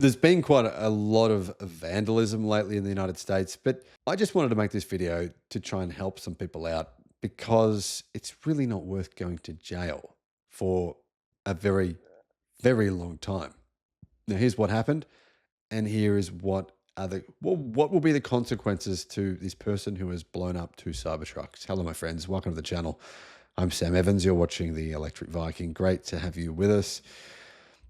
There's been quite a lot of vandalism lately in the United States, but I just wanted to make this video to try and help some people out because it's really not worth going to jail for a very, very long time. Now, here's what happened, and here is what will be the consequences to this person who has blown up two Cybertrucks. Hello, my friends. Welcome to the channel. I'm Sam Evans. You're watching the Electric Viking. Great to have you with us.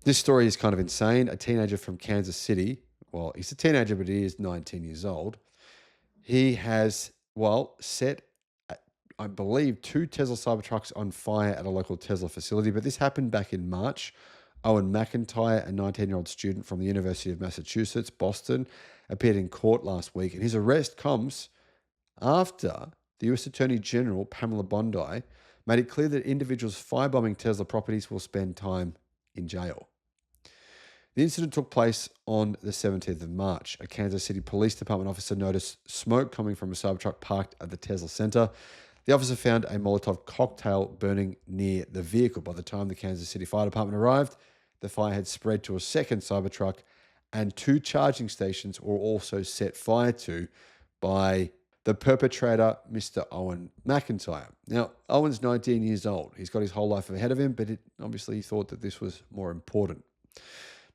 This story is kind of insane. A teenager from Kansas City, well, he's a teenager, but he is 19 years old. He has, set, I believe, two Tesla Cybertrucks on fire at a local Tesla facility. But this happened back in March. Owen McIntyre, a 19-year-old student from the University of Massachusetts, Boston, appeared in court last week. And his arrest comes after the U.S. Attorney General, Pamela Bondi, made it clear that individuals firebombing Tesla properties will spend time in jail. The incident took place on the 17th of March. A Kansas City Police Department officer noticed smoke coming from a Cybertruck parked at the Tesla Center. The officer found a Molotov cocktail burning near the vehicle. By the time the Kansas City Fire Department arrived, the fire had spread to a second Cybertruck, and two charging stations were also set fire to by the perpetrator, Mr. Owen McIntyre. Now, Owen's 19 years old. He's got his whole life ahead of him, but obviously he thought that this was more important.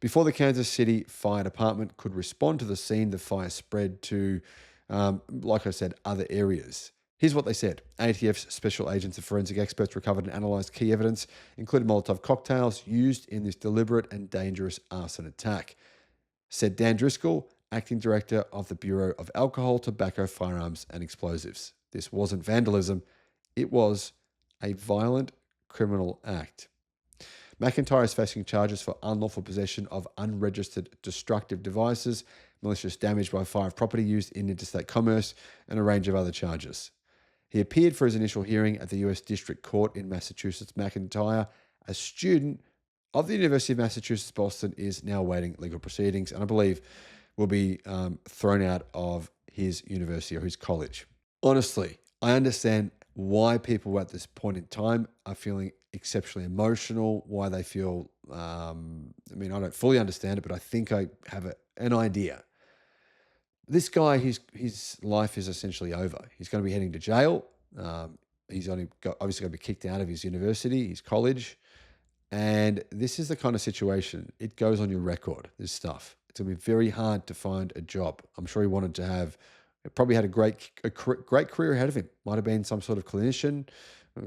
Before the Kansas City Fire Department could respond to the scene, the fire spread to, like I said, other areas. Here's what they said. ATF's special agents and forensic experts recovered and analysed key evidence, including Molotov cocktails used in this deliberate and dangerous arson attack, said Dan Driscoll, acting director of the Bureau of Alcohol, Tobacco, Firearms and Explosives. This wasn't vandalism. It was a violent criminal act. McIntyre is facing charges for unlawful possession of unregistered destructive devices, malicious damage by fire of property used in interstate commerce, and a range of other charges. He appeared for his initial hearing at the U.S. District Court in Massachusetts. McIntyre, a student of the University of Massachusetts, Boston, is now awaiting legal proceedings, and I believe will be thrown out of his university or his college. Honestly, I understand why people at this point in time are feeling exceptionally emotional, why they feel, I don't fully understand it, but I think I have an idea. This guy, his life is essentially over. He's going to be heading to jail. He's obviously going to be kicked out of his university, his college. And this is the kind of situation, it goes on your record, this stuff. It's going to be very hard to find a job. I'm sure he probably had a great career ahead of him. Might have been some sort of clinician,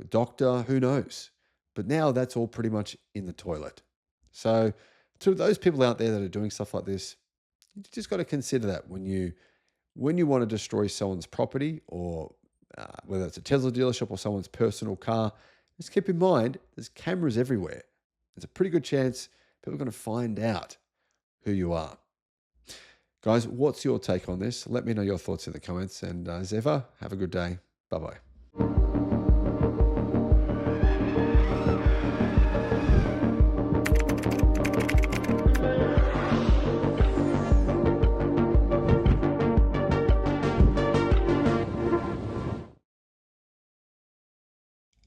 doctor, who knows. But now that's all pretty much in the toilet. So to those people out there that are doing stuff like this, you just got to consider that when you want to destroy someone's property, or whether it's a Tesla dealership or someone's personal car, just keep in mind there's cameras everywhere. There's a pretty good chance people are going to find out who you are. Guys, what's your take on this? Let me know your thoughts in the comments. And as ever, have a good day. Bye-bye.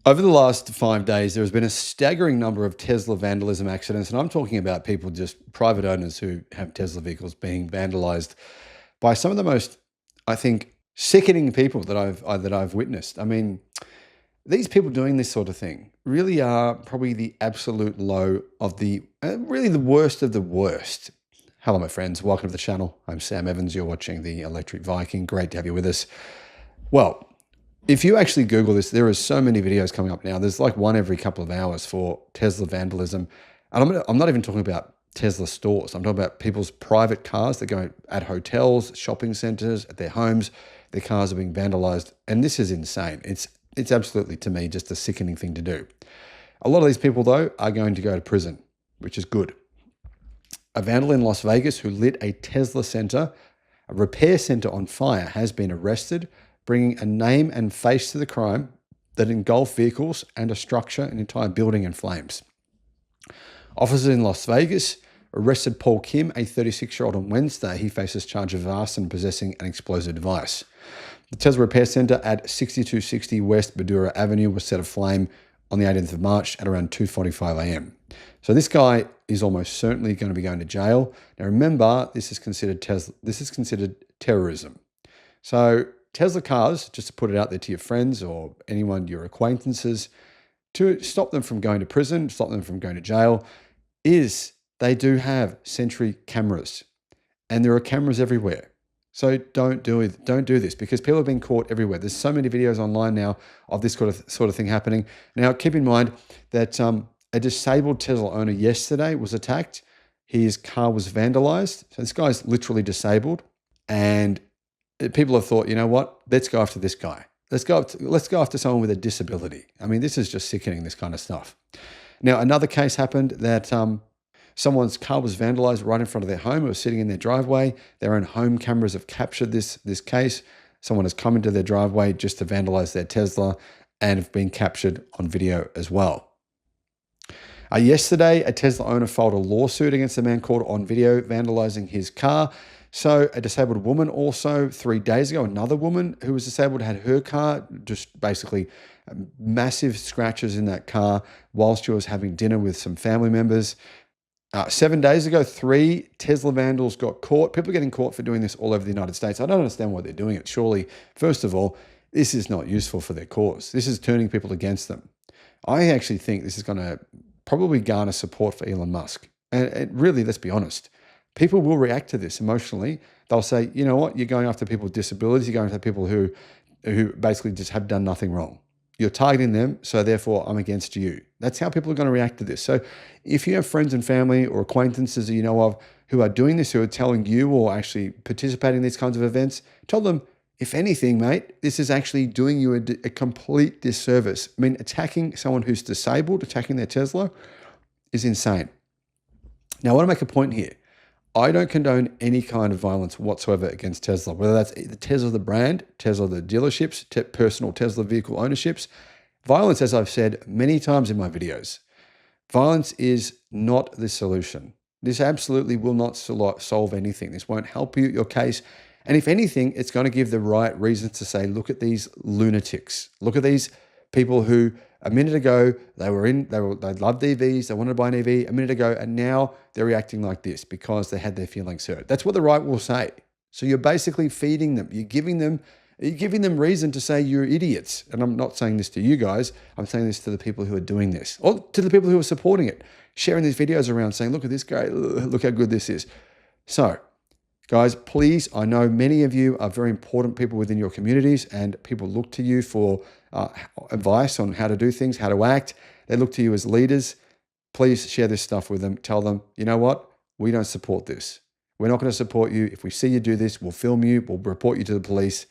Over the last 5 days, there has been a staggering number of Tesla vandalism accidents, and I'm talking about people, just private owners who have Tesla vehicles, being vandalized by some of the most, I think, sickening people that I've witnessed. I mean, these people doing this sort of thing really are probably the absolute low of really the worst of the worst. Hello, my friends. Welcome to the channel. I'm Sam Evans. You're watching the Electric Viking. Great to have you with us. Well, if you actually Google this, there are so many videos coming up now. There's like one every couple of hours for Tesla vandalism. And I'm not even talking about Tesla stores. I'm talking about people's private cars that go at hotels, shopping centers, at their homes. Their cars are being vandalized. And this is insane. It's absolutely, to me, just a sickening thing to do. A lot of these people, though, are going to go to prison, which is good. A vandal in Las Vegas who lit a Tesla center, a repair center, on fire has been arrested, bringing a name and face to the crime that engulfed vehicles and a structure, an entire building, in flames. Officers in Las Vegas arrested Paul Kim, a 36-year-old, on Wednesday. He faces charge of arson and possessing an explosive device. The Tesla repair center at 6260 West Badura Avenue was set aflame on the 18th of March at around 2:45 a.m. So this guy is almost certainly going to be going to jail. Now remember, this is considered terrorism. So Tesla cars, just to put it out there to your friends or anyone, your acquaintances, to stop them from going to prison, stop them from going to jail, is they do have Sentry cameras, and there are cameras everywhere. So don't do this, because people have been caught everywhere. There's so many videos online now of this sort of thing happening. Now, keep in mind that a disabled Tesla owner yesterday was attacked. His car was vandalized. So this guy's literally disabled, and people have thought, you know what? Let's go after this guy. Let's go after someone with a disability. I mean, this is just sickening, this kind of stuff. Now, another case happened that someone's car was vandalized right in front of their home. It was sitting in their driveway. Their own home cameras have captured this case. Someone has come into their driveway just to vandalize their Tesla and have been captured on video as well. Yesterday, a Tesla owner filed a lawsuit against a man caught on video vandalizing his car. So a disabled woman also 3 days ago, another woman who was disabled had her car just basically massive scratches in that car whilst she was having dinner with some family members. 7 days ago, 3 Tesla vandals got caught. People are getting caught for doing this all over the United States. I don't understand why they're doing it. Surely, first of all, this is not useful for their cause. This is turning people against them. I actually think this is going to probably garner support for Elon Musk. And really, let's be honest, people will react to this emotionally. They'll say, you know what, you're going after people with disabilities, you're going after people who basically just have done nothing wrong. You're targeting them, so therefore I'm against you. That's how people are going to react to this. So if you have friends and family or acquaintances that you know of who are doing this, who are telling you or actually participating in these kinds of events, tell them, if anything, mate, this is actually doing you a complete disservice. I mean, attacking someone who's disabled, attacking their Tesla is insane. Now, I want to make a point here. I don't condone any kind of violence whatsoever against Tesla, whether that's the Tesla the brand, Tesla the dealerships, personal Tesla vehicle ownerships. Violence, as I've said many times in my videos, violence is not the solution. This absolutely will not solve anything. This won't help you, your case. And if anything, it's going to give the right reasons to say, look at these lunatics. Look at these people who a minute ago, they loved EVs, they wanted to buy an EV a minute ago, and now they're reacting like this because they had their feelings hurt. That's what the right will say. So you're basically feeding them. You're giving them reason to say you're idiots. And I'm not saying this to you guys. I'm saying this to the people who are doing this, or to the people who are supporting it, sharing these videos around saying, look at this guy, look how good this is. So, guys, please, I know many of you are very important people within your communities, and people look to you for advice on how to do things, how to act. They look to you as leaders. Please share this stuff with them. Tell them, you know what? We don't support this. We're not going to support you. If we see you do this, we'll film you, we'll report you to the police,